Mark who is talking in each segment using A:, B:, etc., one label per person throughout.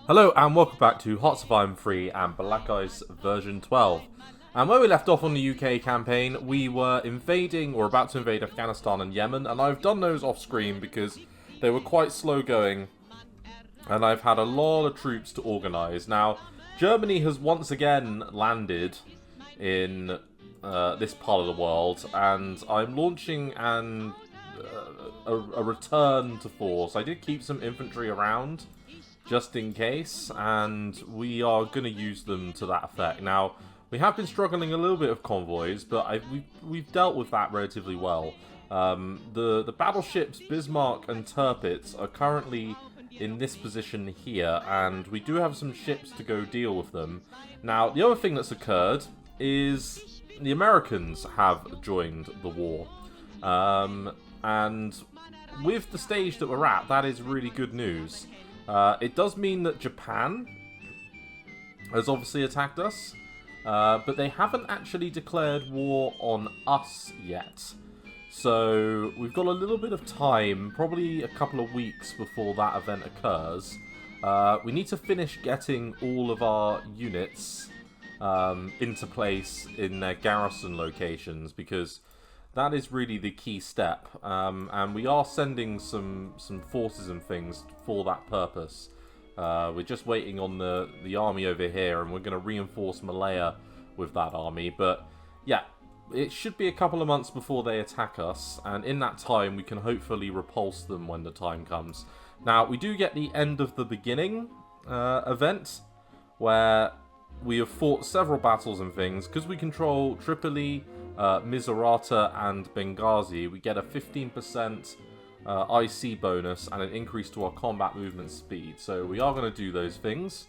A: Hello and welcome back to Fortifying 3 and Black Ice version 12. And where we left off on the UK campaign, we were invading or about to invade Afghanistan and Yemen, and I've done those off screen because they were quite slow going and I've had a lot of troops to organise. Now, Germany has once again landed in this part of the world, and I'm launching a return to force. I did keep some infantry around just in case, and we are going to use them to that effect. Now, we have been struggling a little bit of convoys, but we've dealt with that relatively well. The battleships Bismarck and Tirpitz are currently in this position here, and we do have some ships to go deal with them. Now, the other thing that's occurred is the Americans have joined the war. And with the stage that we're at, that is really good news. It does mean that Japan has obviously attacked us, but they haven't actually declared war on us yet. So we've got a little bit of time, probably a couple of weeks before that event occurs. We need to finish getting all of our units into place in their garrison locations, because that is really the key step, and we are sending some forces and things for that purpose. We're just waiting on the army over here, and we're going to reinforce Malaya with that army. But yeah, it should be a couple of months before they attack us, and in that time we can hopefully repulse them when the time comes. Now, we do get the end of the beginning event, where we have fought several battles and things. Because we control Tripoli, Misurata and Benghazi, we get a 15% IC bonus and an increase to our combat movement speed. So we are going to do those things.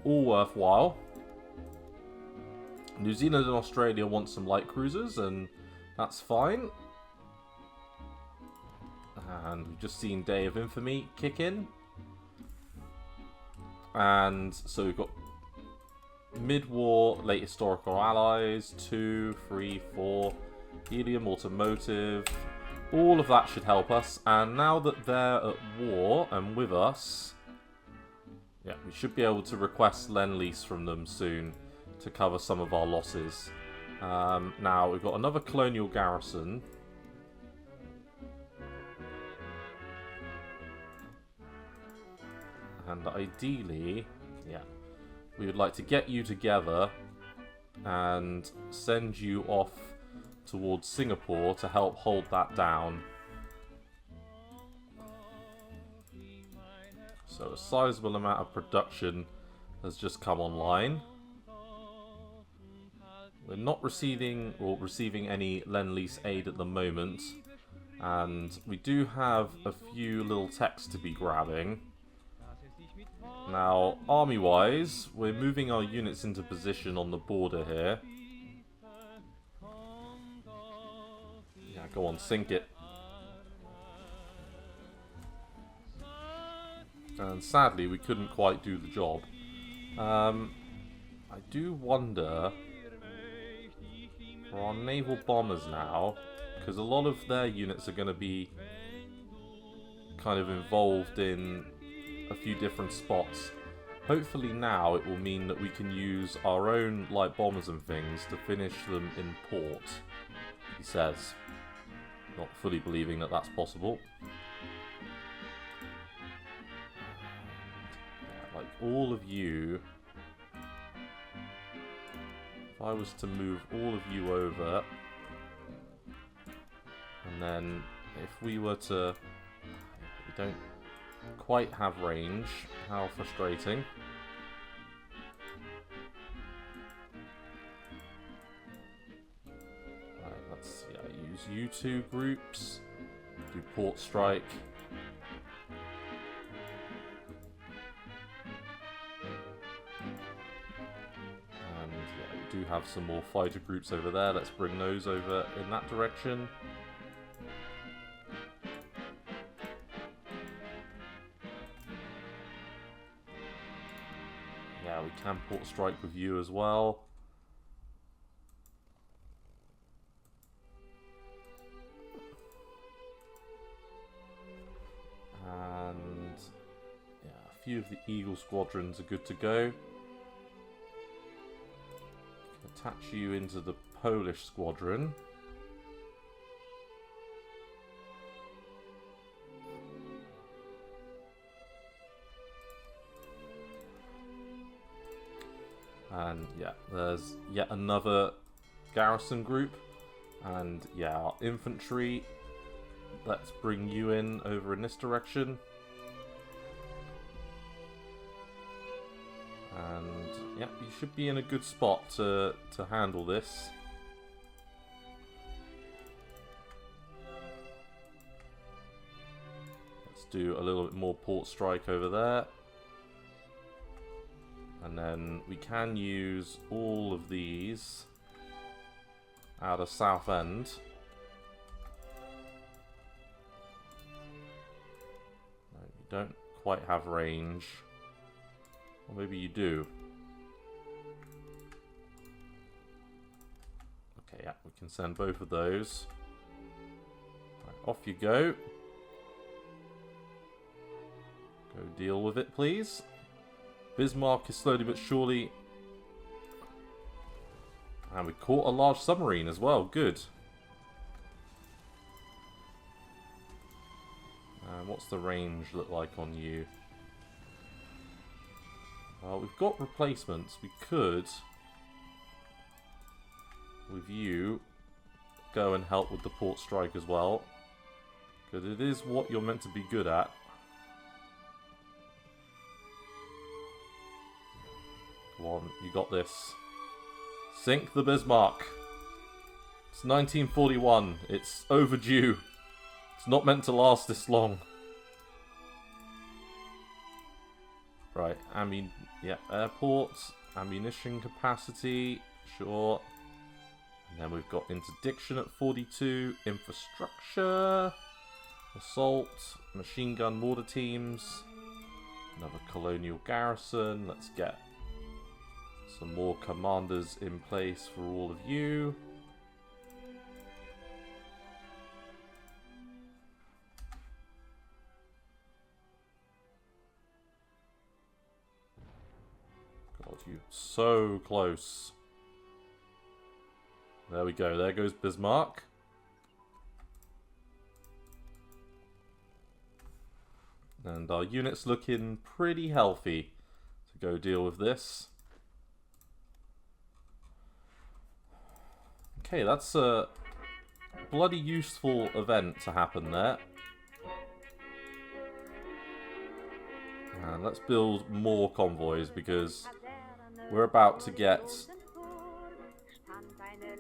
A: All worthwhile. New Zealand and Australia want some light cruisers, and that's fine. And we've just seen Day of Infamy kick in. And so we've got mid-war, late historical allies, 2, 3, 4, helium, automotive, all of that should help us. And now that they're at war and with us, yeah, we should be able to request Lend-Lease from them soon to cover some of our losses. Now, we've got another colonial garrison. And ideally, yeah, we would like to get you together and send you off towards Singapore to help hold that down. So a sizable amount of production has just come online. We're not receiving any Lend-Lease aid at the moment, and we do have a few little techs to be grabbing. Now, army-wise, we're moving our units into position on the border here. Yeah, go on, sink it. And sadly, we couldn't quite do the job. I do wonder, for our naval bombers now, because a lot of their units are going to be kind of involved in a few different spots. Hopefully now it will mean that we can use our own light bombers and things to finish them in port, he says. Not fully believing that that's possible. Yeah, like all of you, if I was to move all of you over, and then if we were to, we don't quite have range. How frustrating. Right, let's use you two groups. Do port strike. And yeah, we do have some more fighter groups over there. Let's bring those over in that direction. Yeah, we can port strike with you as well. few of the Eagle squadrons are good to go. Attach you into the Polish squadron. And yeah, there's yet another garrison group. And yeah, our infantry. Let's bring you in over in this direction. And yeah, you should be in a good spot to handle this. Let's do a little bit more port strike over there. And then we can use all of these out of Southend. No, you don't quite have range. Or maybe you do. Okay, yeah, we can send both of those. Right, off you go. Go deal with it, please. Bismarck is slowly but surely... And we caught a large submarine as well. Good. What's the range look like on you? Well, we've got replacements. We could, with you, go and help with the port strike as well. Because it is what you're meant to be good at. Come on, you got this. Sink the Bismarck. It's 1941. It's overdue. It's not meant to last this long. Right, yeah, airport, ammunition capacity, sure. And then we've got interdiction at 42, infrastructure, assault, machine gun mortar teams, another colonial garrison. Let's get some more commanders in place for all of you. God, you're so close. There we go. There goes Bismarck. And our unit's looking pretty healthy to go deal with this. Okay, that's a bloody useful event to happen there. And let's build more convoys because we're about to get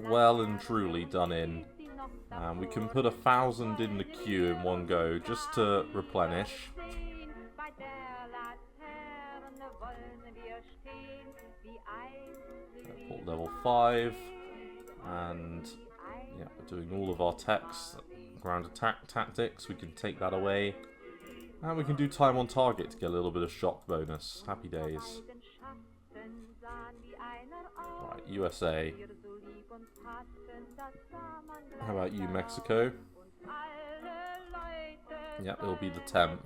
A: well and truly done in. And we can put 1,000 in the queue in one go just to replenish. Airport level 5. And yeah, we're doing all of our techs, ground attack tactics. We can take that away. And we can do time on target to get a little bit of shock bonus. Happy days. Right, USA. How about you, Mexico? Yeah, it'll be the 10th.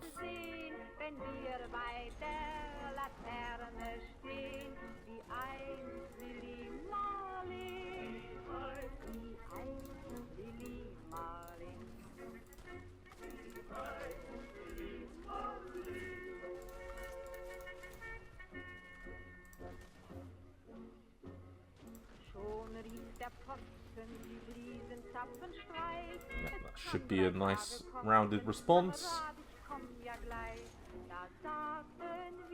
A: Yeah, that should be a nice rounded response.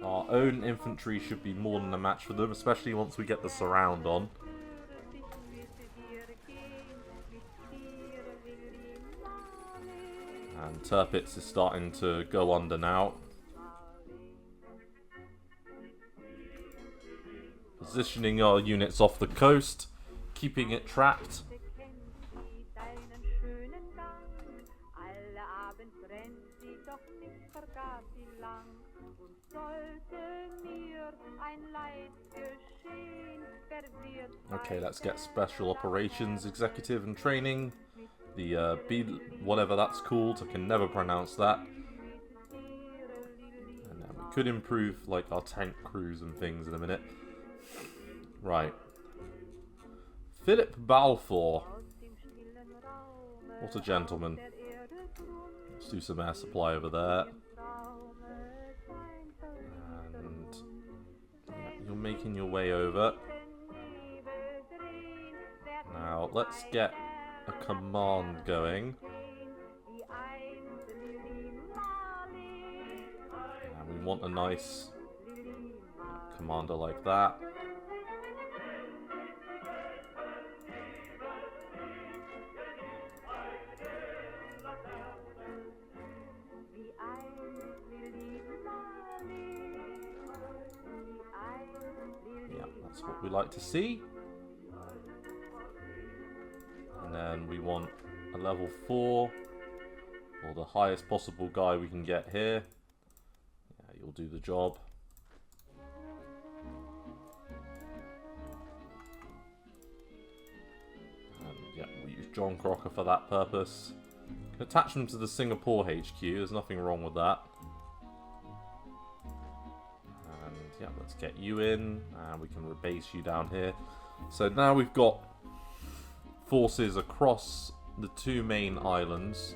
A: Our own infantry should be more than a match for them, especially once we get the surround on. And Tirpitz is starting to go under now. Positioning our units off the coast, keeping it trapped. Okay, let's get Special Operations Executive and Training. The B, whatever that's called, I can never pronounce that. And then we could improve like our tank crews and things in a minute. Right. Philip Balfour. What a gentleman. Let's do some air supply over there. And yeah, you're making your way over. Now, let's get a command going. And we want a nice commander like that. Yeah, that's what we like to see. And then we want a level 4, or the highest possible guy we can get here. Yeah, you'll do the job. And yeah, we'll use John Crocker for that purpose. Can attach them to the Singapore HQ, there's nothing wrong with that. And yeah, let's get you in, and we can rebase you down here. So now we've got forces across the 2 main islands.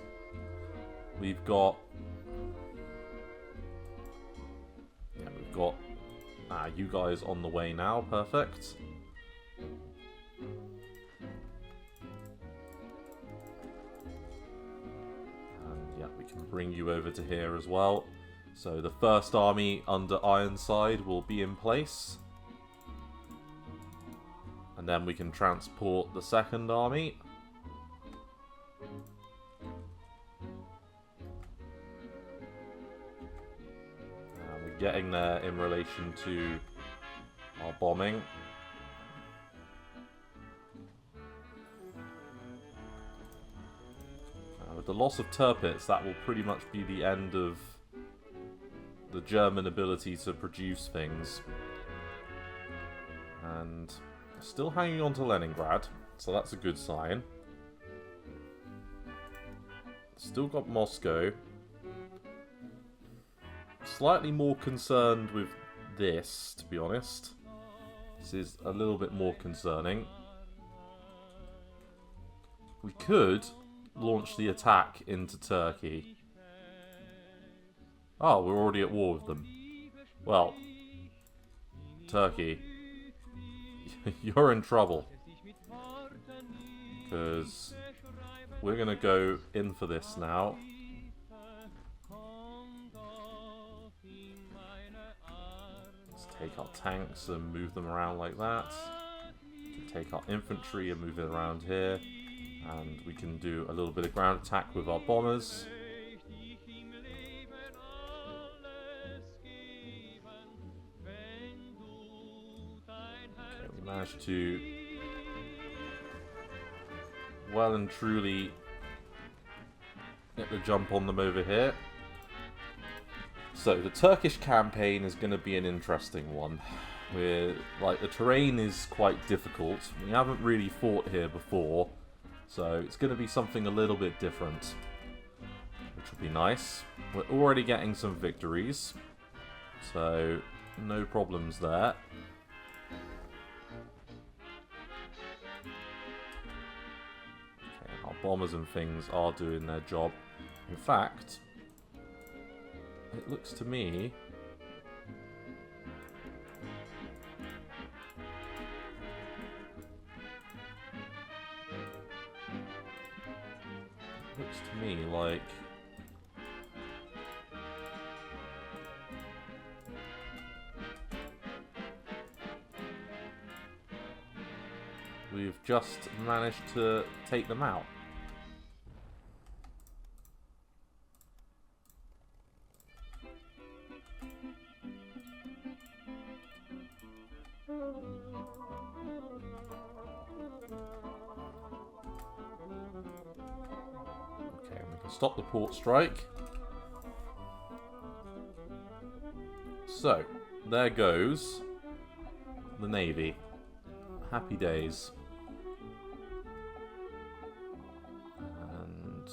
A: We've got you guys on the way now. Perfect. And yeah, we can bring you over to here as well. So the first army under Ironside will be in place. And then we can transport the second army. And we're getting there in relation to our bombing. With the loss of Tirpitz, that will pretty much be the end of the German ability to produce things. And still hanging on to Leningrad, so that's a good sign. Still got Moscow. Slightly more concerned with this, to be honest. This is a little bit more concerning. We could launch the attack into Turkey. Oh, we're already at war with them. Well, Turkey, you're in trouble. Because we're going to go in for this now. Let's take our tanks and move them around like that. Take our infantry and move it around here. And we can do a little bit of ground attack with our bombers. Okay, we managed to well and truly get the jump on them over here. So the Turkish campaign is going to be an interesting one. The terrain is quite difficult. We haven't really fought here before. So it's going to be something a little bit different, which will be nice. We're already getting some victories, so no problems there. Okay, our bombers and things are doing their job. In fact, it looks to me like we've just managed to take them out. Stop the port strike. So, there goes the Navy. Happy days. And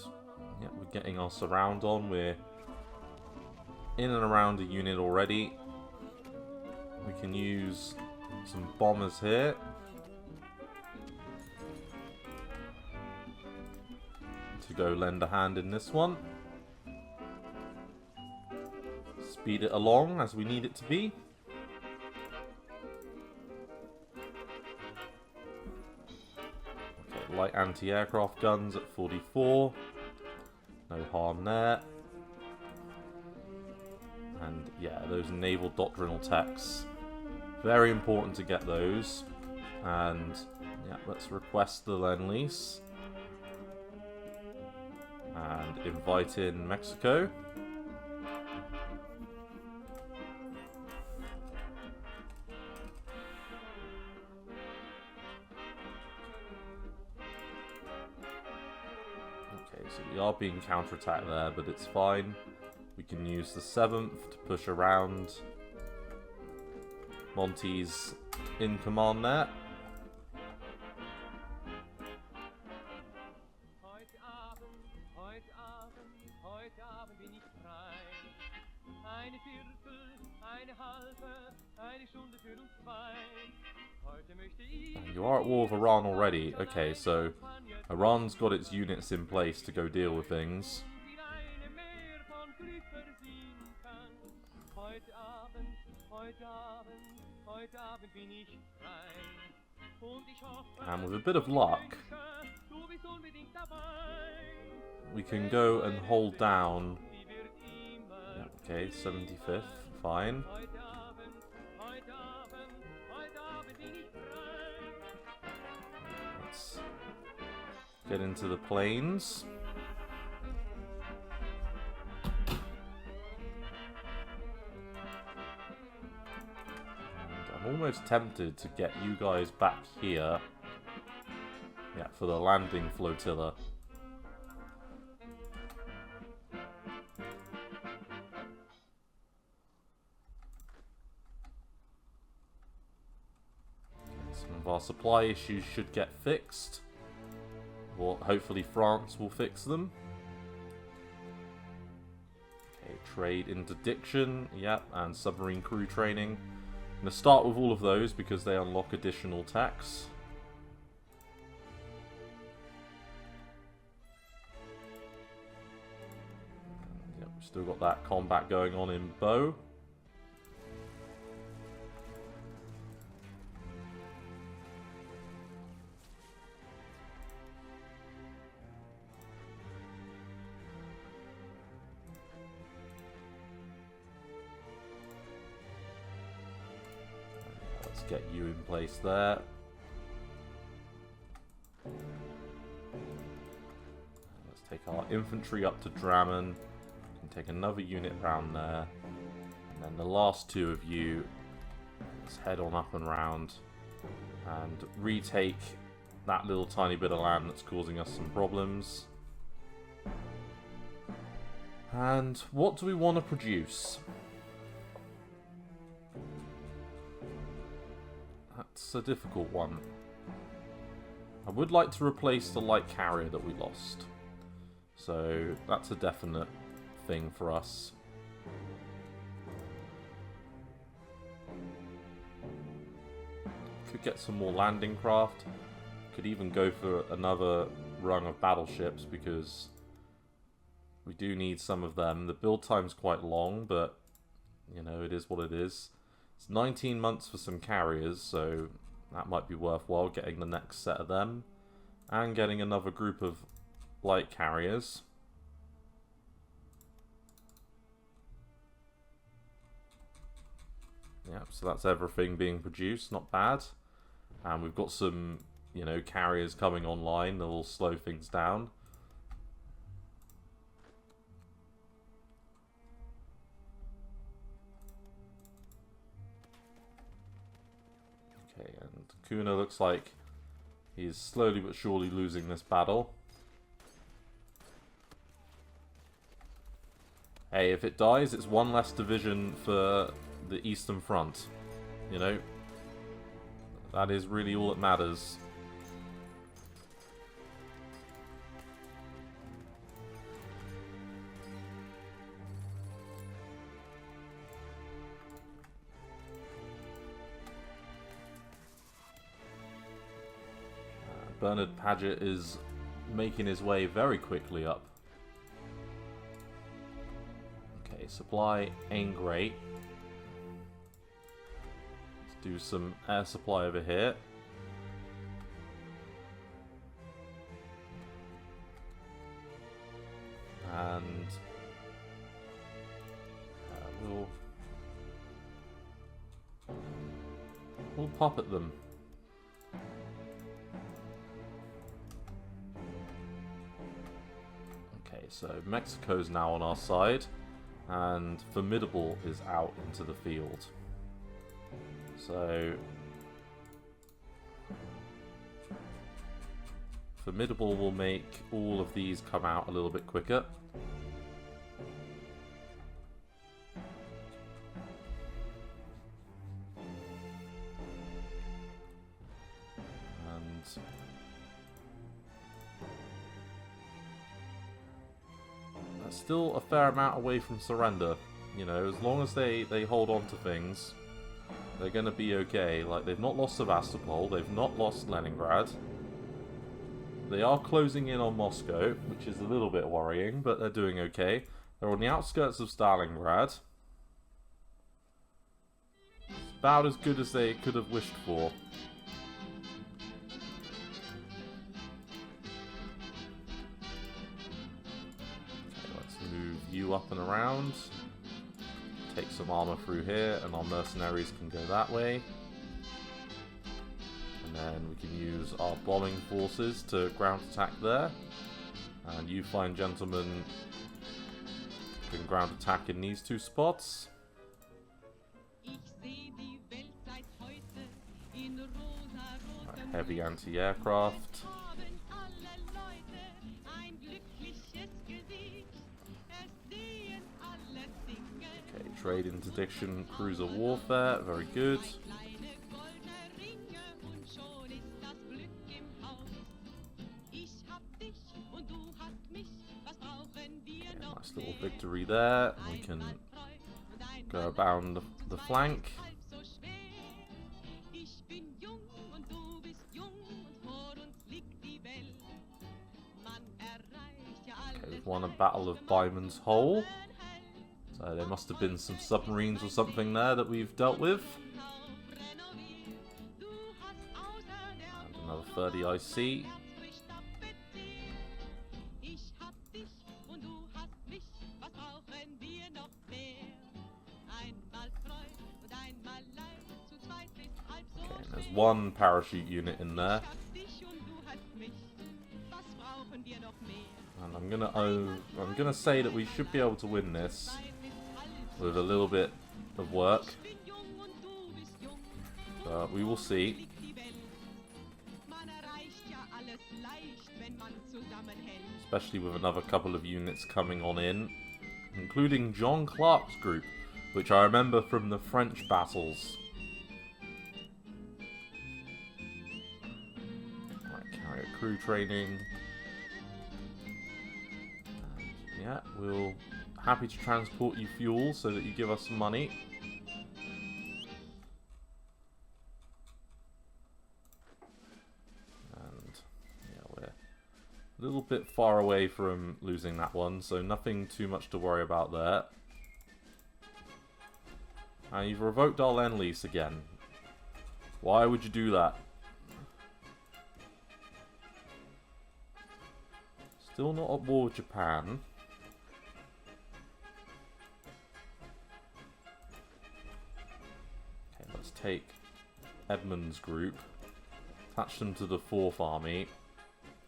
A: yeah, we're getting our surround on. We're in and around a unit already. We can use some bombers here. To go lend a hand in this one. Speed it along as we need it to be. Okay, light anti-aircraft guns at 44. No harm there. And yeah, those naval doctrinal techs. Very important to get those. And yeah, let's request the Lend-Lease. And invite in Mexico. Okay, so we are being counterattacked there, but it's fine. We can use the 7th to push around. Monty's in command there. You are at war with Iran already. Okay, so Iran's got its units in place to go deal with things. And with a bit of luck, we can go and hold down... Yeah, okay, 75th, fine. Let's get into the plains. And I'm almost tempted to get you guys back here. Yeah, for the landing flotilla. Some of our supply issues should get fixed. Or hopefully France will fix them. Okay, trade interdiction, yep, and submarine crew training. I'm going to start with all of those because they unlock additional tax. Yep, still got that combat going on in Bow. Get you in place there. Let's take our infantry up to Drammen. We can take another unit round there. And then the last two of you, let's head on up and round and retake that little tiny bit of land that's causing us some problems. And what do we want to produce? That's a difficult one. I would like to replace the light carrier that we lost. So that's a definite thing for us. Could get some more landing craft. Could even go for another rung of battleships because we do need some of them. The build time's quite long, but you know, it is what it is. It's 19 months for some carriers, so that might be worthwhile, getting the next set of them. And getting another group of light carriers. Yep, so that's everything being produced, not bad. And we've got some, you know, carriers coming online that will slow things down. Okay, and Kuna looks like he's slowly but surely losing this battle. Hey, if it dies, it's one less division for the Eastern Front. You know? That is really all that matters. Bernard Paget is making his way very quickly up. Okay, supply ain't great. Let's do some air supply over here. And we'll pop at them. Okay, so Mexico's now on our side, and Formidable is out into the field. So Formidable will make all of these come out a little bit quicker. Still a fair amount away from surrender. You know, as long as they hold on to things, they're going to be okay. Like, they've not lost Sevastopol, they've not lost Leningrad. They are closing in on Moscow, which is a little bit worrying, but they're doing okay. They're on the outskirts of Stalingrad. It's about as good as they could have wished for. You up and around, take some armor through here, and our mercenaries can go that way. And then we can use our bombing forces to ground attack there. And you fine gentlemen can ground attack in these two spots. Right, heavy anti-aircraft. Trade interdiction, cruiser warfare, very good. Okay, nice little victory there. We can go around the flank. Okay, we've won a battle of Byman's Hole. So there must have been some submarines or something there that we've dealt with. And another 30 IC. Okay, and there's one parachute unit in there. And I'm gonna say that we should be able to win this with a little bit of work, but we will see. Especially with another couple of units coming on in, including John Clark's group, which I remember from the French battles. Right, carrier crew training. Yeah, we'll happy to transport you fuel so that you give us some money. And yeah, we're a little bit far away from losing that one, so nothing too much to worry about there. And you've revoked our Lend Lease again. Why would you do that? Still not at war with Japan. Let's take Edmund's group, attach them to the 4th Army,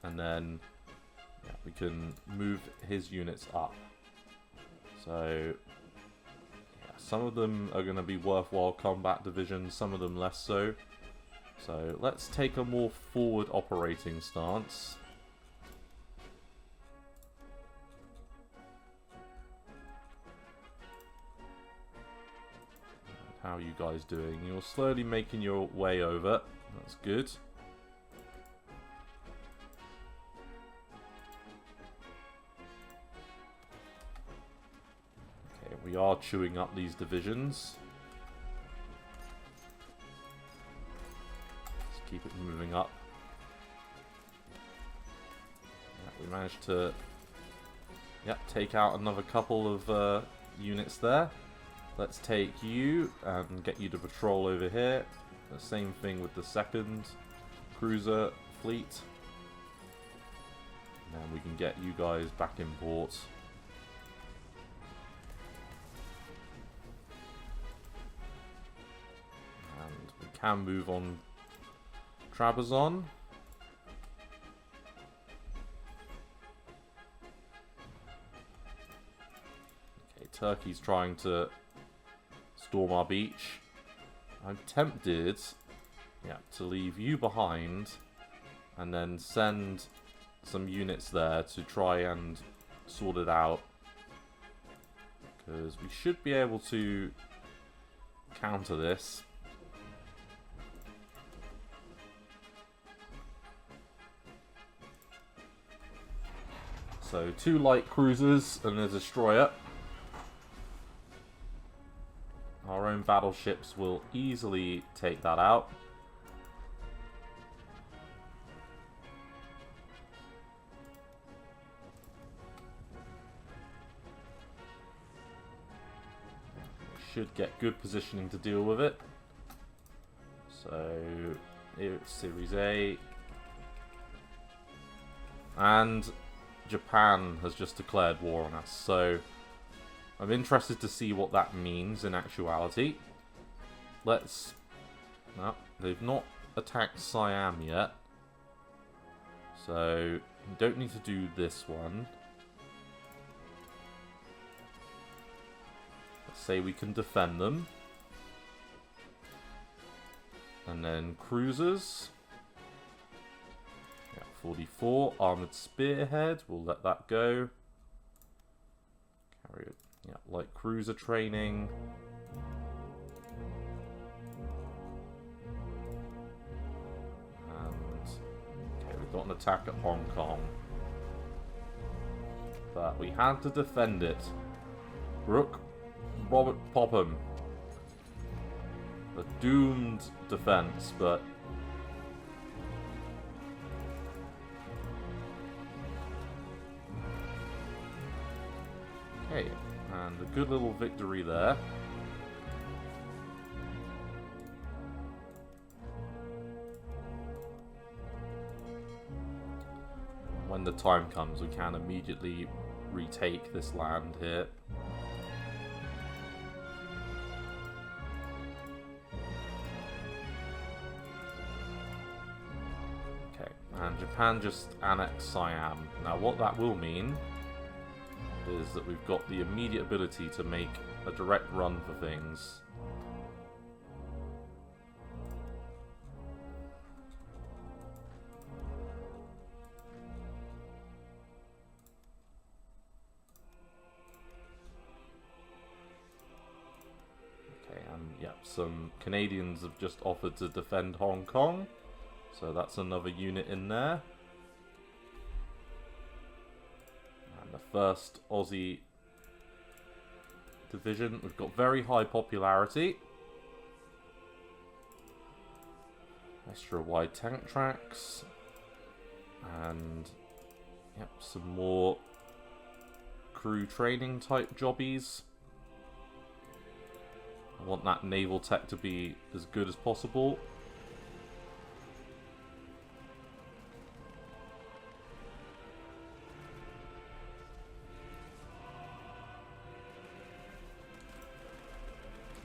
A: and then yeah, we can move his units up. So yeah, some of them are going to be worthwhile combat divisions, some of them less so. So let's take a more forward operating stance. How are you guys doing? You're slowly making your way over. That's good. Okay, we are chewing up these divisions. Let's keep it moving up. managed to, yep, take out another couple of units there. Let's take you and get you to patrol over here. The same thing with the second cruiser fleet. And then we can get you guys back in port. And we can move on Trabzon. Okay, Turkey's trying to storm our beach. I'm tempted, yeah, to leave you behind and then send some units there to try and sort it out, because we should be able to counter this. So 2 light cruisers and a destroyer. Our own battleships will easily take that out. Should get good positioning to deal with it. So, it's Series A. And Japan has just declared war on us, so I'm interested to see what that means in actuality. Let's... No, they've not attacked Siam yet. So, we don't need to do this one. Let's say we can defend them. And then cruisers. Yeah, 44. Armoured Spearhead. We'll let that go. Carry it. Yeah, light cruiser training. And okay, we've got an attack at Hong Kong. But we had to defend it. Brooke, Robert Popham. A doomed defense, but okay. And a good little victory there. When the time comes, we can immediately retake this land here. Okay, and Japan just annexed Siam. Now what that will mean is that we've got the immediate ability to make a direct run for things. Okay, and yep, some Canadians have just offered to defend Hong Kong, so that's another unit in there. The first Aussie division. We've got very high popularity. Extra wide tank tracks. And yep, some more crew training type jobbies. I want that naval tech to be as good as possible.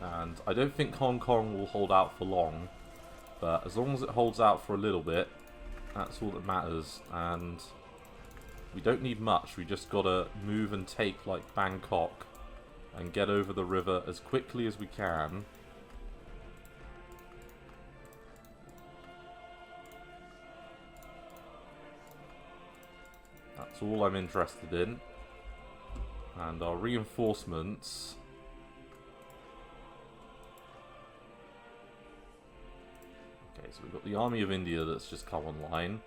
A: And I don't think Hong Kong will hold out for long, but as long as it holds out for a little bit, that's all that matters. And we don't need much, we just gotta move and take like Bangkok and get over the river as quickly as we can. That's all I'm interested in. And our reinforcements... Okay, so we've got the Army of India that's just come online.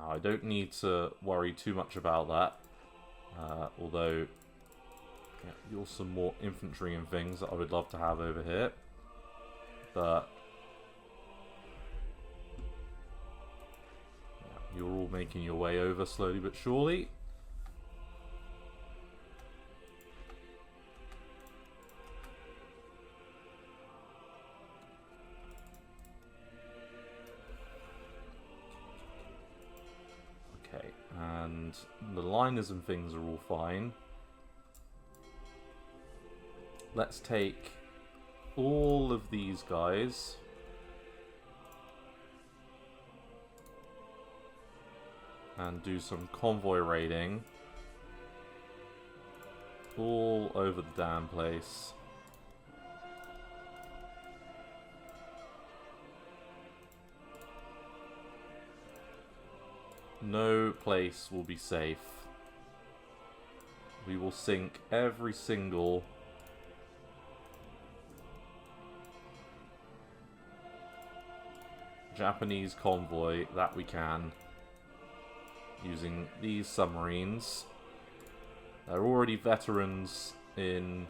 A: I don't need to worry too much about that. Although, yeah, you're some more infantry and things that I would love to have over here. But, yeah, You're all making your way over slowly but surely. Okay, and the liners and things are all fine. Let's take all of these guys. And do some convoy raiding all over the damn place. No place will be safe. We will sink every single Japanese convoy that we can using these submarines. They're already veterans in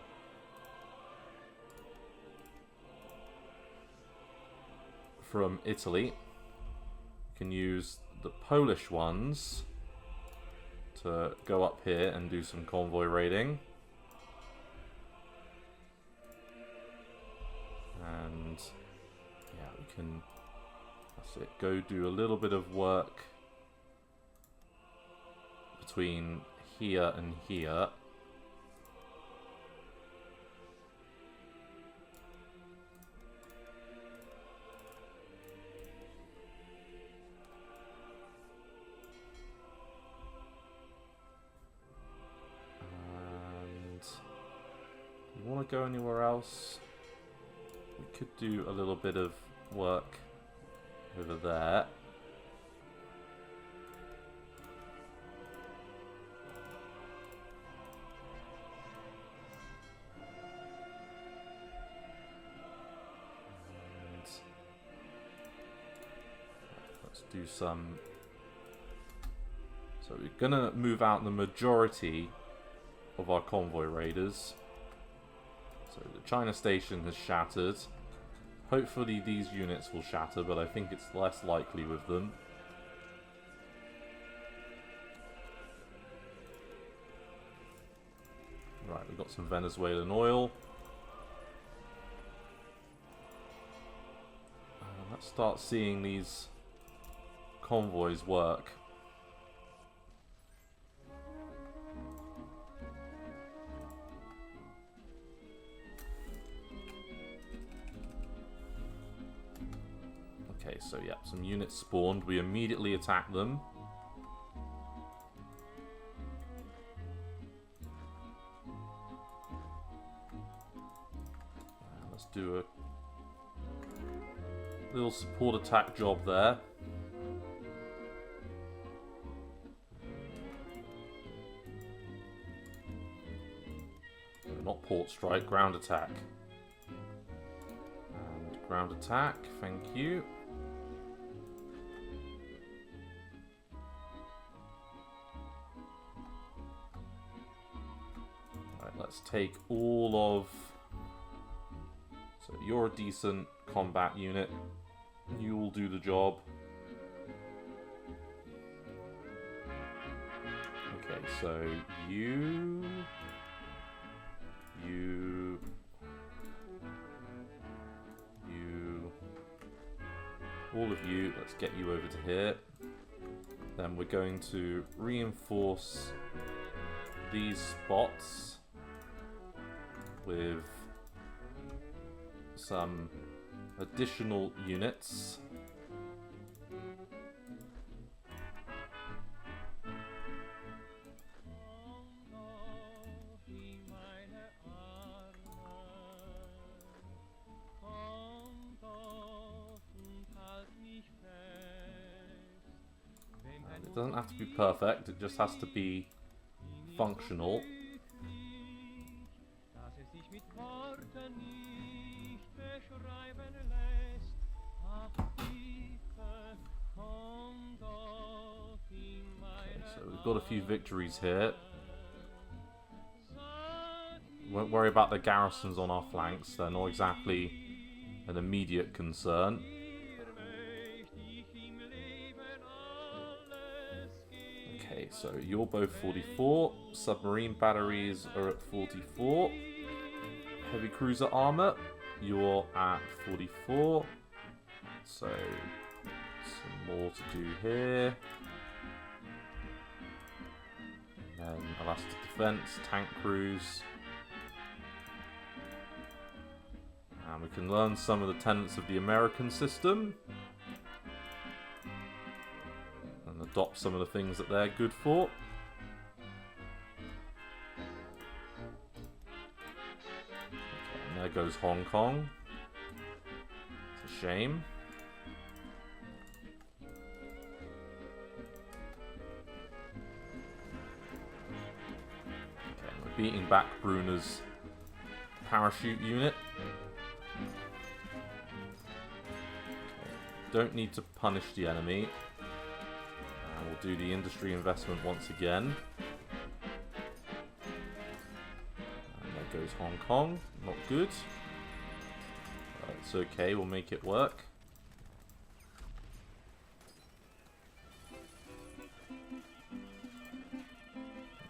A: from Italy. Can use the Polish ones to go up here and do some convoy raiding. And yeah, we can, that's it, go do a little bit of work between here and here. And you want to go anywhere else? We could do a little bit of work over there. Do some. So we're gonna move out the majority of our convoy raiders. So the China station has shattered. Hopefully these units will shatter, but I think it's less likely with them. Right, we've got some Venezuelan oil. Let's start seeing these convoys work. Okay, so yeah, some units spawned. We immediately attack them. Let's do a little support attack job there. Not port strike, ground attack. And ground attack, thank you. Alright, let's take all of... So you're a decent combat unit. You will do the job. Okay, so you... all of you, let's get you over to here. Then we're going to reinforce these spots with some additional units. It doesn't have to be perfect, it just has to be functional. Okay, so we've got a few victories here. Won't worry about the garrisons on our flanks, they're not exactly an immediate concern. Okay, so you're both 44. Submarine batteries are at 44. Heavy cruiser armor, you're at 44. So, some more to do here. And then elastic defense, tank crews. And we can learn some of the tenets of the American system. And adopt some of the things that they're good for. Okay, and there goes Hong Kong. It's a shame. Okay, we're beating back Bruner's parachute unit. Don't need to punish the enemy. We'll do the industry investment once again. And there goes Hong Kong. Not good. It's okay, we'll make it work.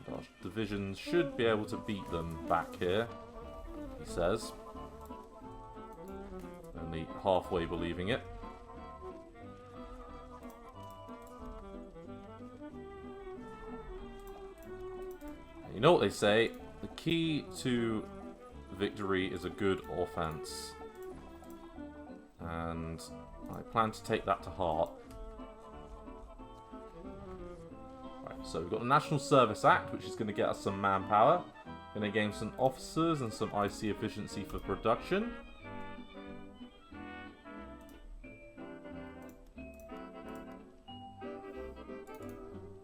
A: And our divisions should be able to beat them back here, he says. Only halfway believing it. You know what they say, the key to victory is a good offense. And I plan to take that to heart. Right, so we've got the National Service Act, which is going to get us some manpower. Going to gain some officers and some IC efficiency for production.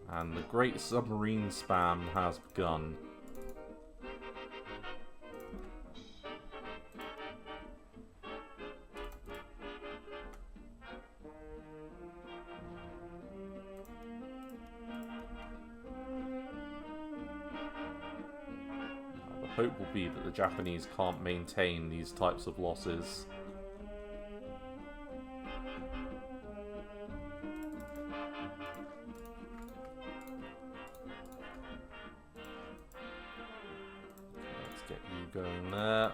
A: And the Great Submarine Spam has begun. The hope will be that the Japanese can't maintain these types of losses. Going there.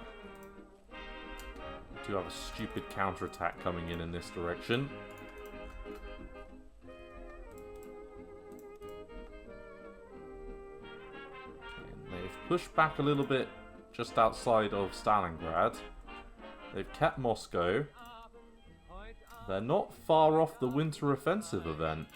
A: We do have a stupid counterattack coming in this direction. And they've pushed back a little bit just outside of Stalingrad. They've kept Moscow. They're not far off the winter offensive event.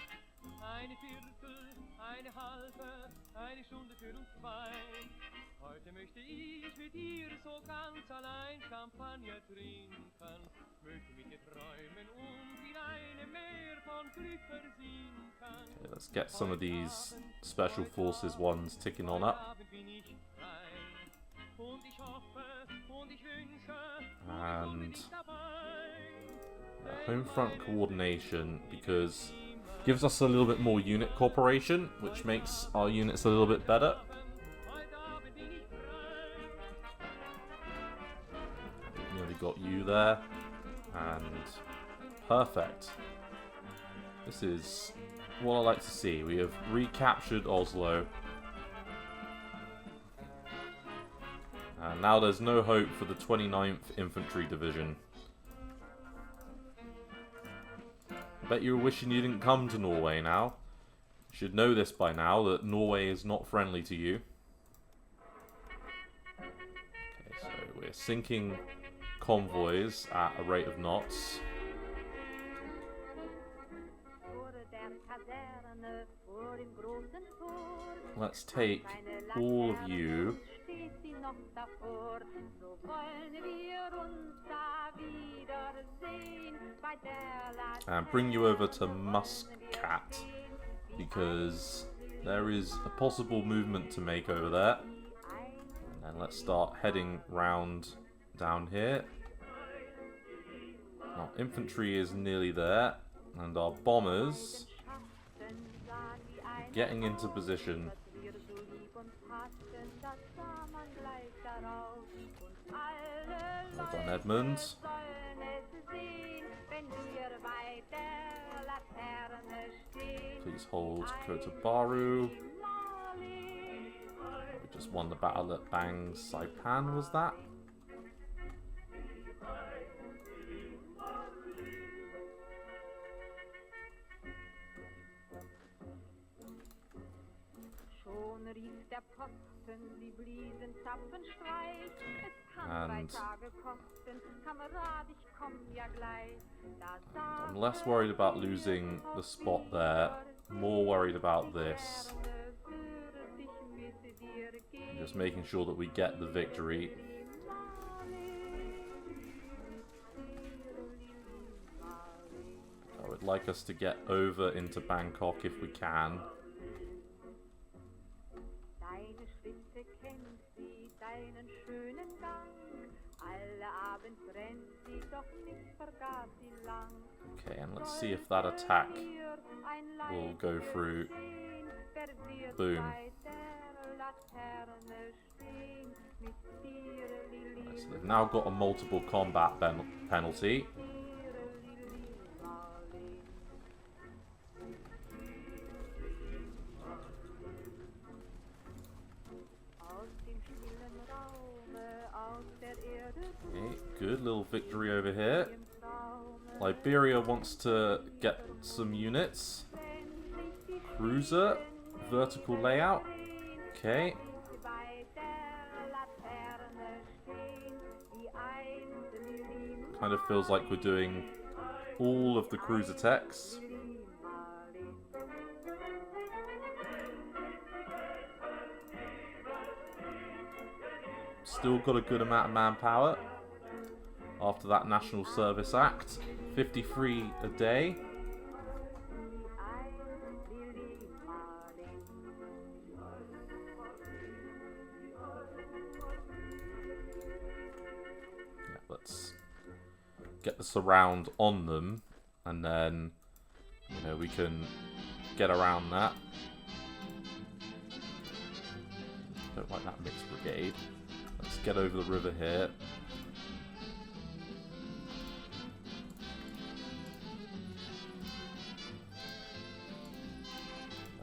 A: Okay, let's get some of these special forces ones ticking on up. And home front coordination, because it gives us a little bit more unit cooperation, which makes our units a little bit better. Nearly got you there. And perfect. This is what I like to see. We have recaptured Oslo. And now there's no hope for the 29th Infantry Division. I bet you're wishing you didn't come to Norway now. You should know this by now, that Norway is not friendly to you. Okay, so we're sinking convoys at a rate of knots. Let's take all of you and bring you over to Muscat, because there is a possible movement to make over there. And then let's start heading round down here. Our infantry is nearly there, and our bombers getting into position. Well done, Edmund. Please hold Kota Baru. We just won the battle at Bang Saipan, was that? And I'm less worried about losing the spot there, more worried about this. Just making sure that we get the victory. I would like us to get over into Bangkok if we can. Okay, and let's see if that attack will go through. Boom. Right, so they've now got a multiple combat penalty. Okay, good little victory over here. Liberia wants to get some units. Cruiser, vertical layout. Okay. Kind of feels like we're doing all of the cruiser techs. Still got a good amount of manpower after that National Service Act. 53 a day. Yeah, let's get the surround on them, and then, you know, we can get around that. Don't like that mixed brigade. Let's get over the river here.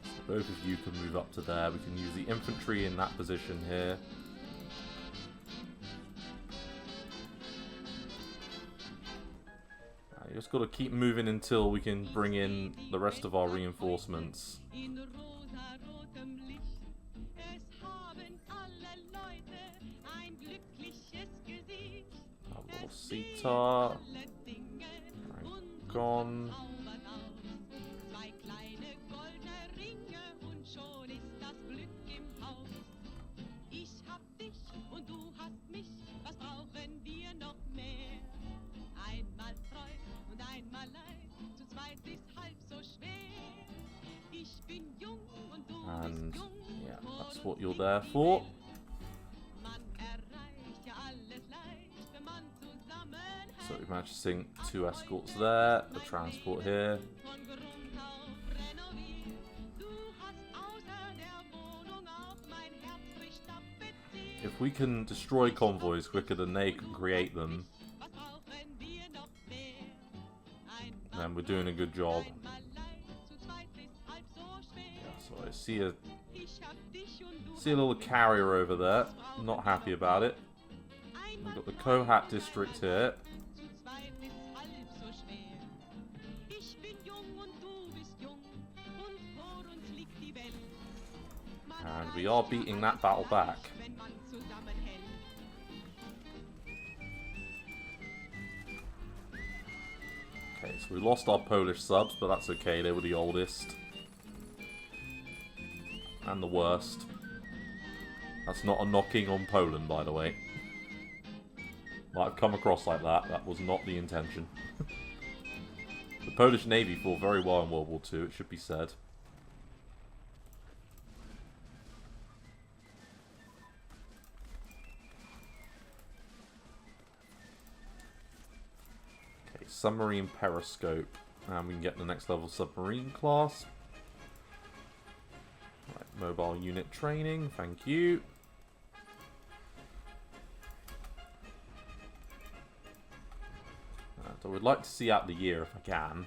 A: So both of you can move up to there. We can use the infantry in that position here. You just got to keep moving until we can bring in the rest of our reinforcements. Sita, gone. And yeah, that's what you're there for. So we managed to sink 2 escorts there, the transport here. If we can destroy convoys quicker than they can create them, then we're doing a good job. Yeah, so I see a little carrier over there. Not happy about it. We've got the Kohat district here. And we are beating that battle back. Okay, so we lost our Polish subs, but that's okay, they were the oldest. And the worst. That's not a knocking on Poland, by the way. Might have come across like that, that was not the intention. The Polish Navy fought very well in World War II, it should be said. Submarine periscope, and we can get the next level submarine class. Right, mobile unit training, thank you. So I would like to see out the year if I can.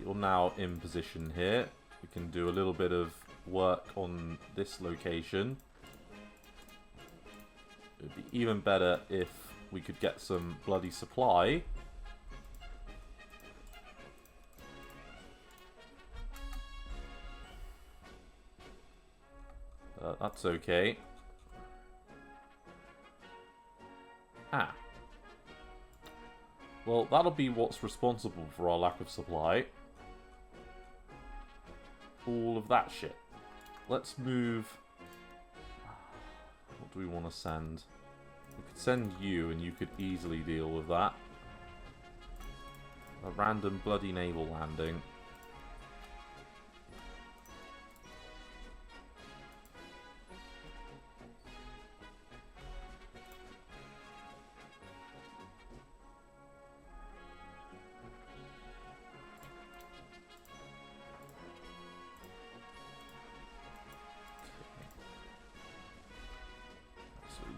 A: you're now in position here. We can do a little bit of work on this location. It would be even better if we could get some bloody supply. That's okay. Ah. Well, that'll be what's responsible for our lack of supply. All of that shit. Let's move... What do we want to send? We could send you, and you could easily deal with that. A random bloody naval landing.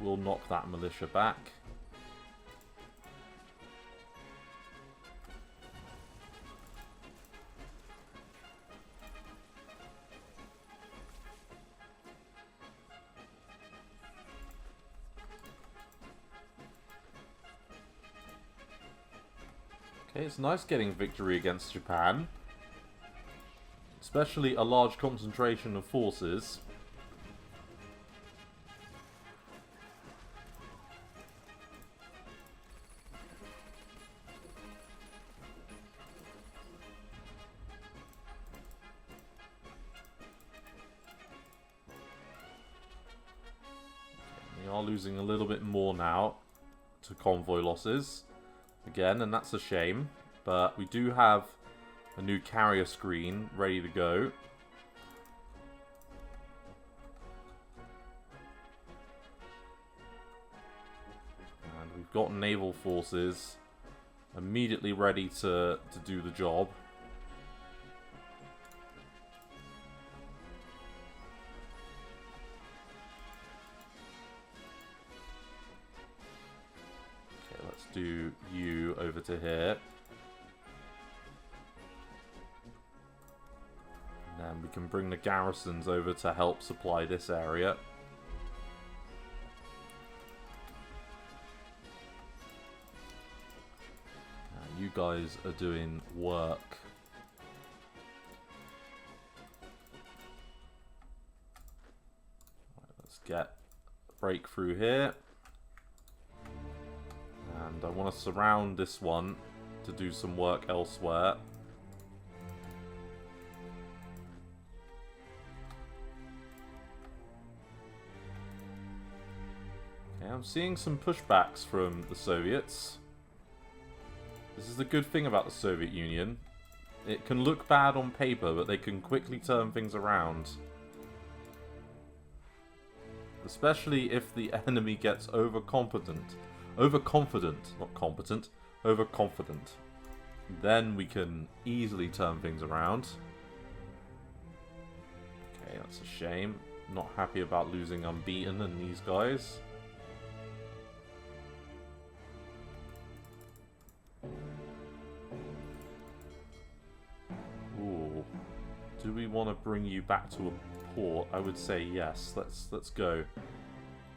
A: We'll knock that militia back. Okay, it's nice getting victory against Japan. Especially a large concentration of forces. Losing a little bit more now to convoy losses again, and that's a shame, but we do have a new carrier screen ready to go. And we've got naval forces immediately ready to do the job. Do you over to here. And then we can bring the garrisons over to help supply this area. You guys are doing work. Right, let's get a breakthrough here. And I want to surround this one to do some work elsewhere. Okay, I'm seeing some pushbacks from the Soviets. This is the good thing about the Soviet Union. It can look bad on paper, but they can quickly turn things around. Especially if the enemy gets overconfident, not competent, overconfident. Then we can easily turn things around. Okay, that's a shame. Not happy about losing Unbeaten and these guys. Ooh. Do we want to bring you back to a port? I would say yes. Let's go.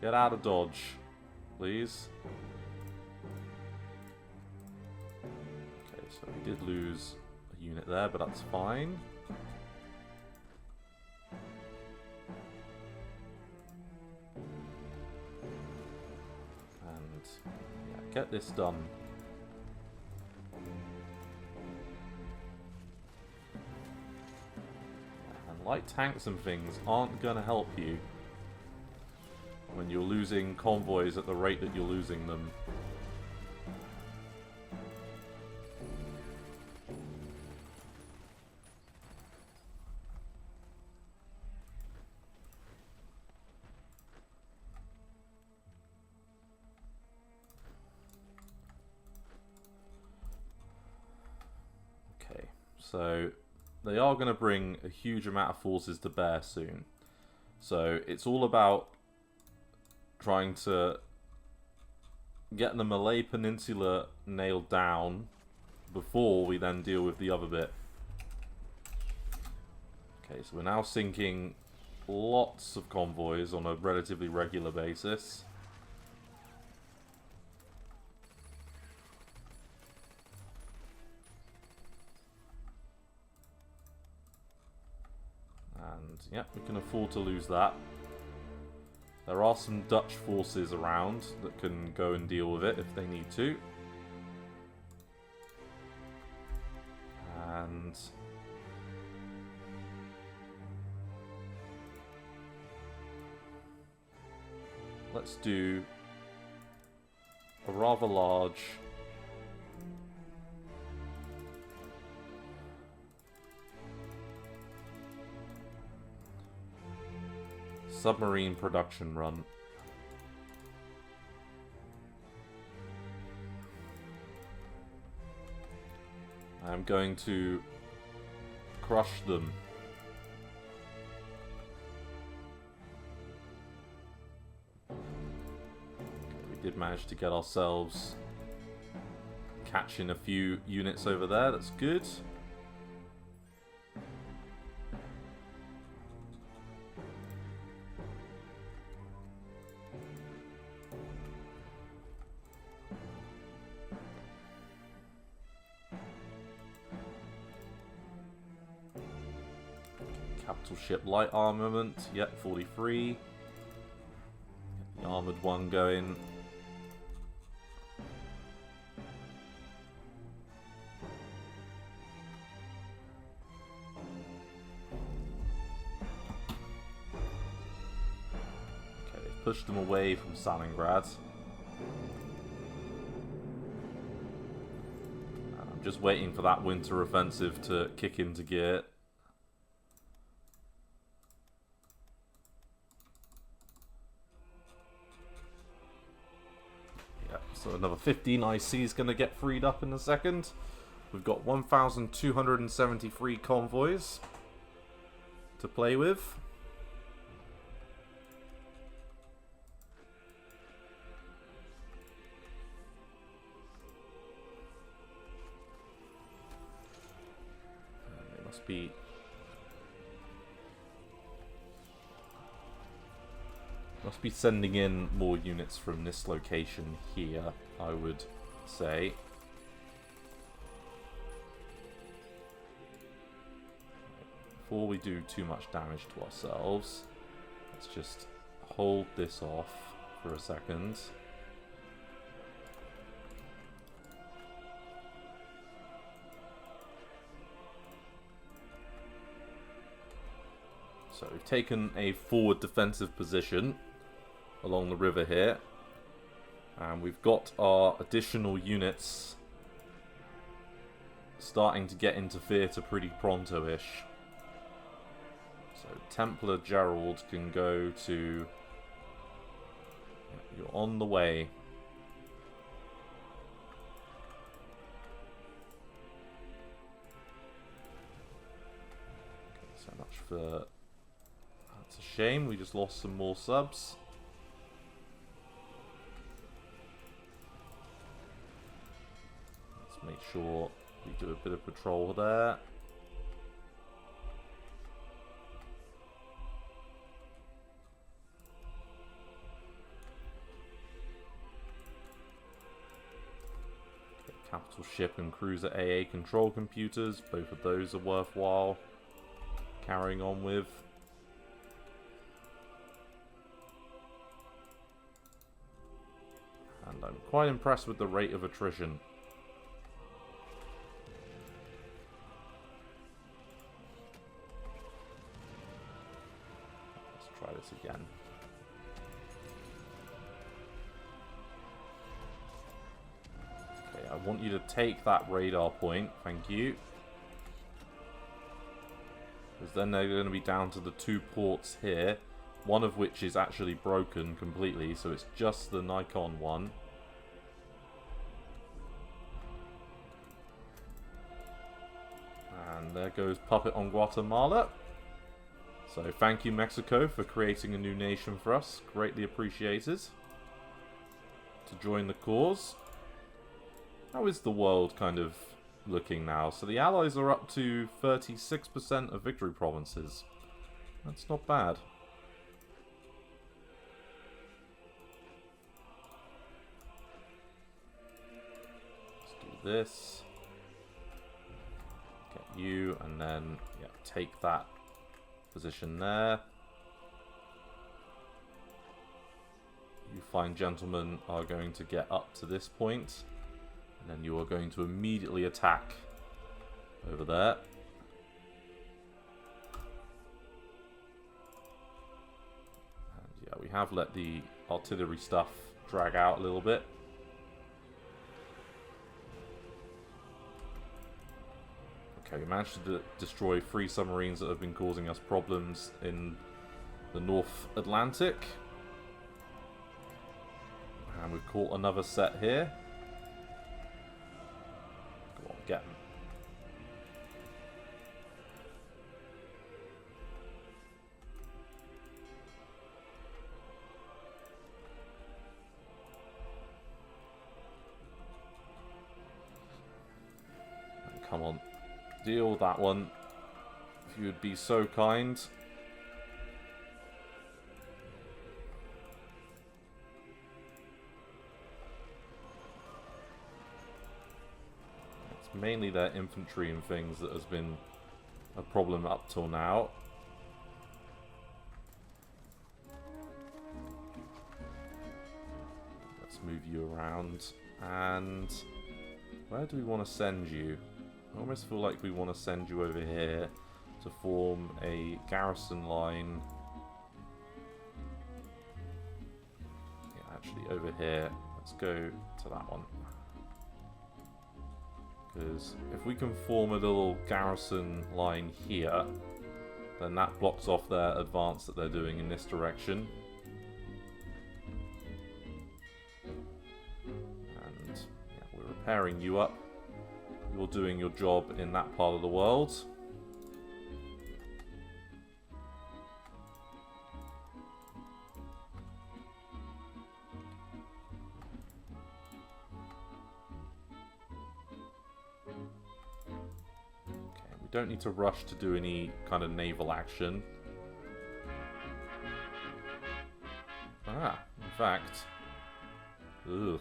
A: Get out of Dodge, please. So we did lose a unit there, but that's fine. And yeah, get this done. And light tanks and things aren't going to help you when you're losing convoys at the rate that you're losing them. So they are going to bring a huge amount of forces to bear soon. So it's all about trying to get the Malay Peninsula nailed down before we then deal with the other bit. Okay, so we're now sinking lots of convoys on a relatively regular basis. And, yeah, we can afford to lose that. There are some Dutch forces around that can go and deal with it if they need to. And let's do a rather large submarine production run. I'm going to crush them. Okay, we did manage to get ourselves catching a few units over there. That's good. Capital ship light armament, yep, 43. Get the armoured one going. Okay, they've pushed them away from Stalingrad. And I'm just waiting for that winter offensive to kick into gear. So another 15 IC is going to get freed up in a second. We've got 1,273 convoys to play with. And they must be... Must be sending in more units from this location here, I would say. Before we do too much damage to ourselves, let's just hold this off for a second. So we've taken a forward defensive position along the river here, and we've got our additional units starting to get into theatre pretty pronto-ish. So Templar Gerald can go to... You're on the way. Okay, so much for... That's a shame, we just lost some more subs. Make sure we do a bit of patrol there. Okay, capital ship and cruiser AA control computers, both of those are worthwhile carrying on with. And I'm quite impressed with the rate of attrition. Try this again. Okay, I want you to take that radar point, thank you. Because then they're going to be down to the two ports here, one of which is actually broken completely, so it's just the Nikon one. And there goes Puppet on Guatemala. So thank you, Mexico, for creating a new nation for us. Greatly appreciated. To join the cause. How is the world kind of looking now. So the Allies are up to 36% of victory provinces. That's not bad. Let's do this. Get you, and then yeah, take that position there. You fine gentlemen are going to get up to this point, and then you are going to immediately attack over there. And yeah, we have let the artillery stuff drag out a little bit. Okay, we managed to destroy 3 submarines that have been causing us problems in the North Atlantic. And we've caught another set here. Go on, get them. Come on. Deal that one. If you would be so kind. Mainly their infantry and things that has been a problem up till now. Let's move you around. And where do we want to send you? I almost feel like we want to send you over here to form a garrison line. Yeah, actually over here. Let's go to that one. Because if we can form a little garrison line here, then that blocks off their advance that they're doing in this direction. And yeah, we're repairing you up. You're doing your job in that part of the world. Don't need to rush to do any kind of naval action. Ah, in fact... Ugh.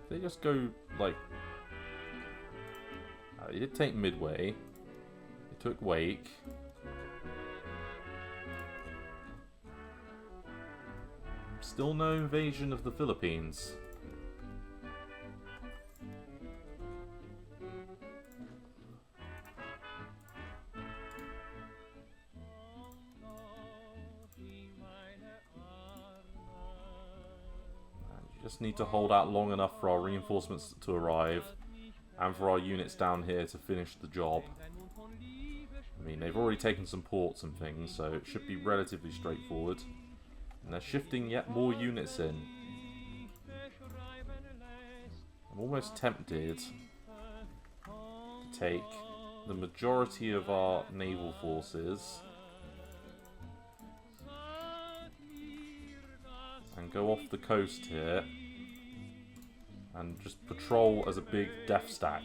A: They just go, like... they did take Midway. They took Wake. Still no invasion of the Philippines. Just need to hold out long enough for our reinforcements to arrive and for our units down here to finish the job. I mean, they've already taken some ports and things, so it should be relatively straightforward. And they're shifting yet more units in. I'm almost tempted to take the majority of our naval forces and go off the coast here and just patrol as a big death stack.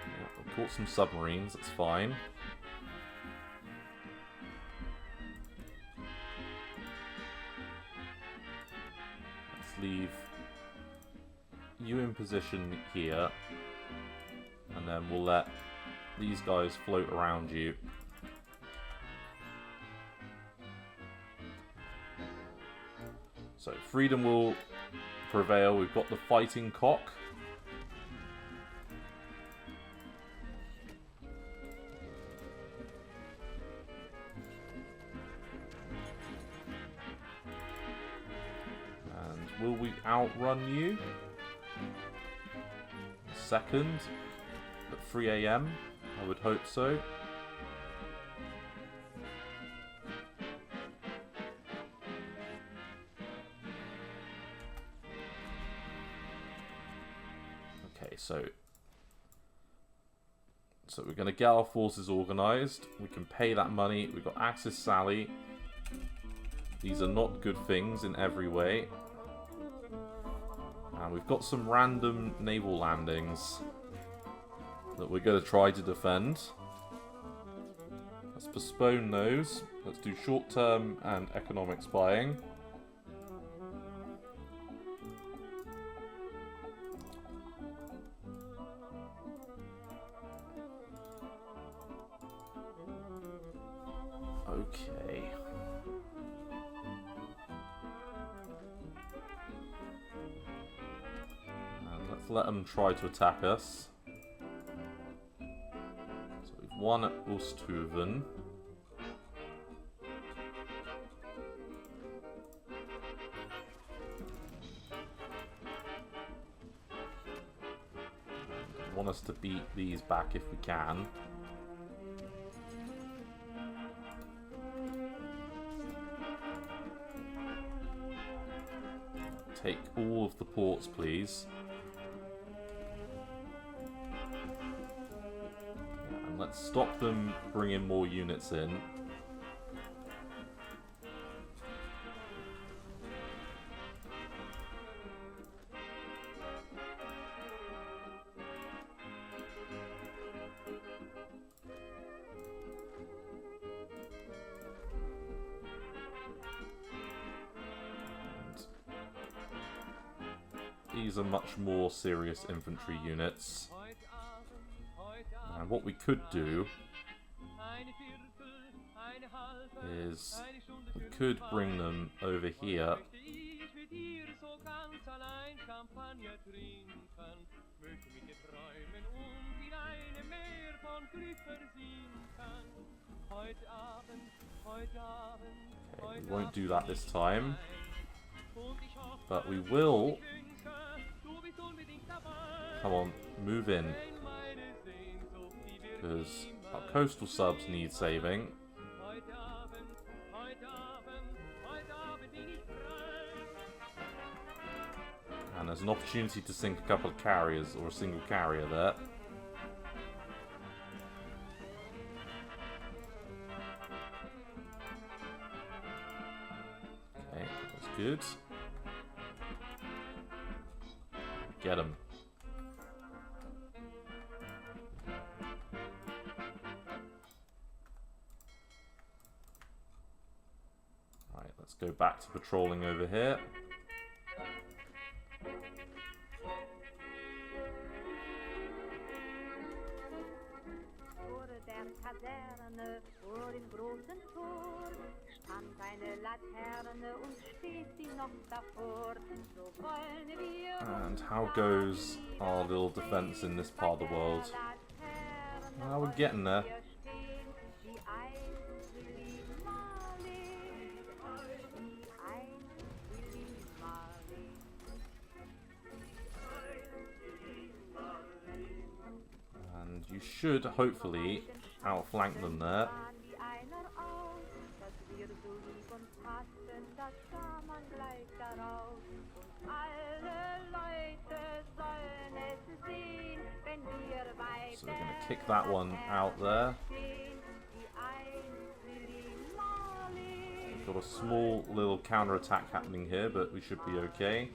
A: Yeah, we caught some submarines, that's fine. Leave you in position here, and then we'll let these guys float around you. So freedom will prevail. We've got the fighting cock. Will we outrun you? Second at 3 AM? I would hope so. So we're going to get our forces organised. We can pay that money. We've got Axis Sally. These are not good things in every way. And we've got some random naval landings that we're going to try to defend. Let's postpone those. Let's do short-term and economic spying. Okay. And let's let them try to attack us. So we've won at Osthoven. I want us to beat these back if we can. Take all of the ports, please. Yeah, and let's stop them bringing more units in. These are much more serious infantry units. And what we could do is we could bring them over here. Okay, we won't do that this time. But we will. Come on, move in. Because our coastal subs need saving. And there's an opportunity to sink a couple of carriers, or a single carrier there. Okay, that's good. Get him. Right, let's go back to patrolling over here.
B: Vor dem großen Tor stand eine Laterne und steht sie noch davor. So wollen wir.
A: And how goes our little defense in this part of the world? Well, we're getting there. And you should hopefully outflank them there. So we're going to kick that one out there. We've got a small little counter-attack happening here, but we should be okay.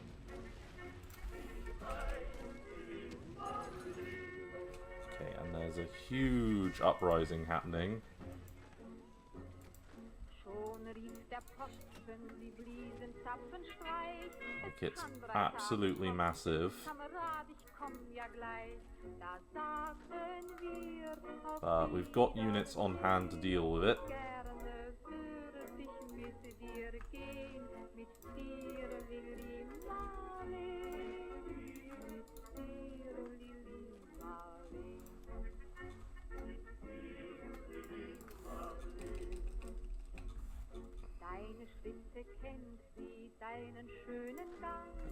A: Okay, and there's a huge uprising happening. Like, it's absolutely massive. But we've got units on hand to deal with it.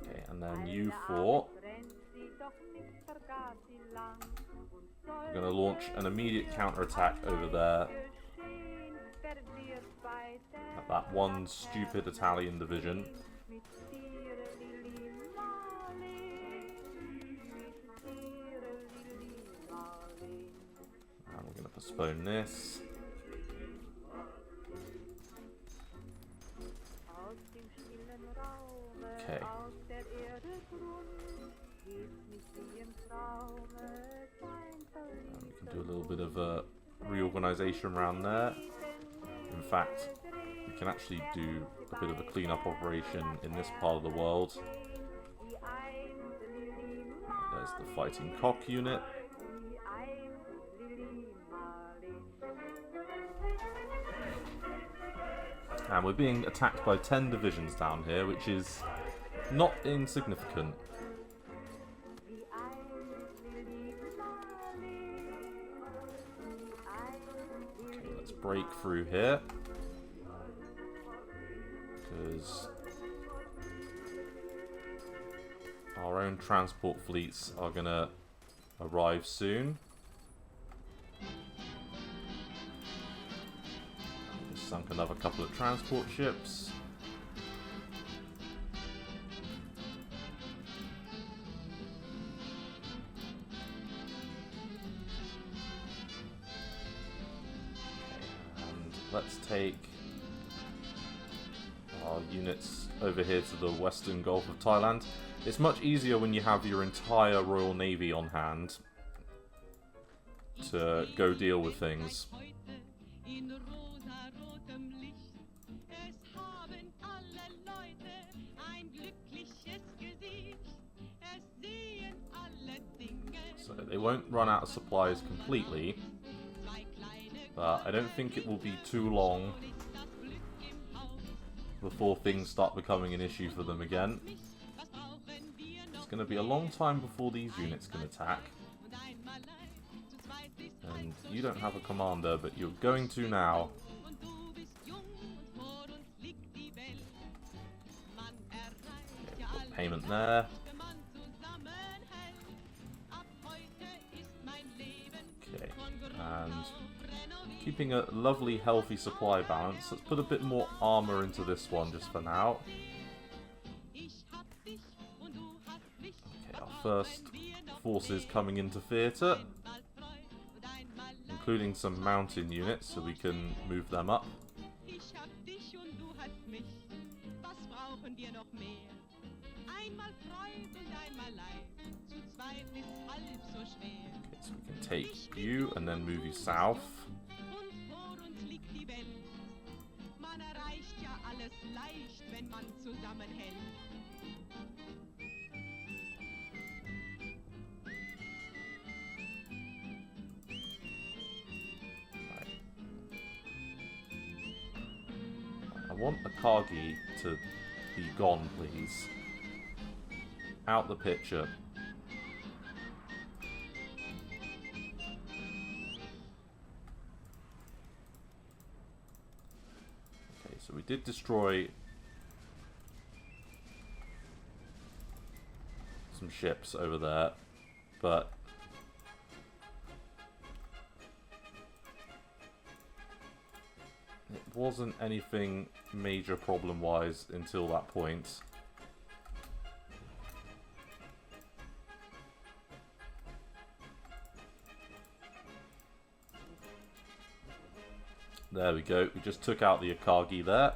A: Okay, and then you four. We're going to launch an immediate counterattack over there. At that one stupid Italian division. Postpone this. Okay. We can do a little bit of a reorganization around there. In fact, we can actually do a bit of a cleanup operation in this part of the world. There's the fighting cock unit. And we're being attacked by 10 divisions down here, which is not insignificant. Okay, let's break through here. Because our own transport fleets are going to arrive soon. Just sunk another couple of transport ships. And let's take our units over here to the Western Gulf of Thailand. It's much easier when you have your entire Royal Navy on hand to go deal with things. So they won't run out of supplies completely, but I don't think it will be too long before things start becoming an issue for them again. It's going to be a long time before these units can attack. And you don't have a commander, but you're going to now. Okay, put payment there. Okay, and keeping a lovely healthy supply balance. Let's put a bit more armor into this one just for now. Okay, our first forces coming into theatre, including some mountain units, so we can move them up. Okay, so we can take you and then move you south. I want Akagi to be gone, please. Out the picture. Okay, so we did destroy some ships over there, but it wasn't anything major problem-wise until that point. There we go. We just took out the Akagi there.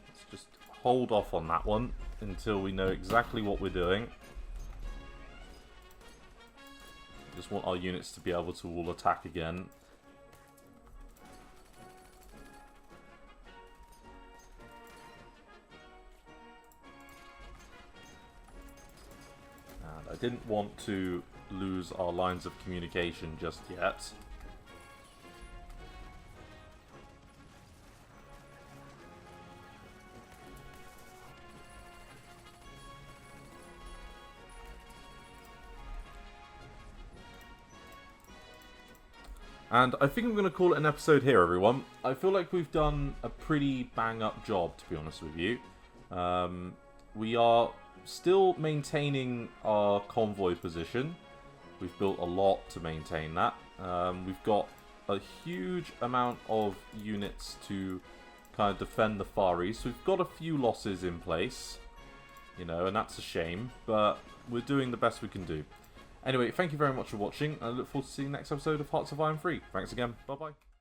A: Let's just hold off on that one until we know exactly what we're doing. Just want our units to be able to all attack again. And I didn't want to lose our lines of communication just yet. And I think I'm going to call it an episode here, everyone. I feel like we've done a pretty bang-up job, to be honest with you. We are still maintaining our convoy position. We've built a lot to maintain that. We've got a huge amount of units to kind of defend the Far East. We've got a few losses in place. you know, and that's a shame, but we're doing the best we can do. Anyway, thank you very much for watching, and I look forward to seeing the next episode of Hearts of Iron 3. Thanks again, bye-bye.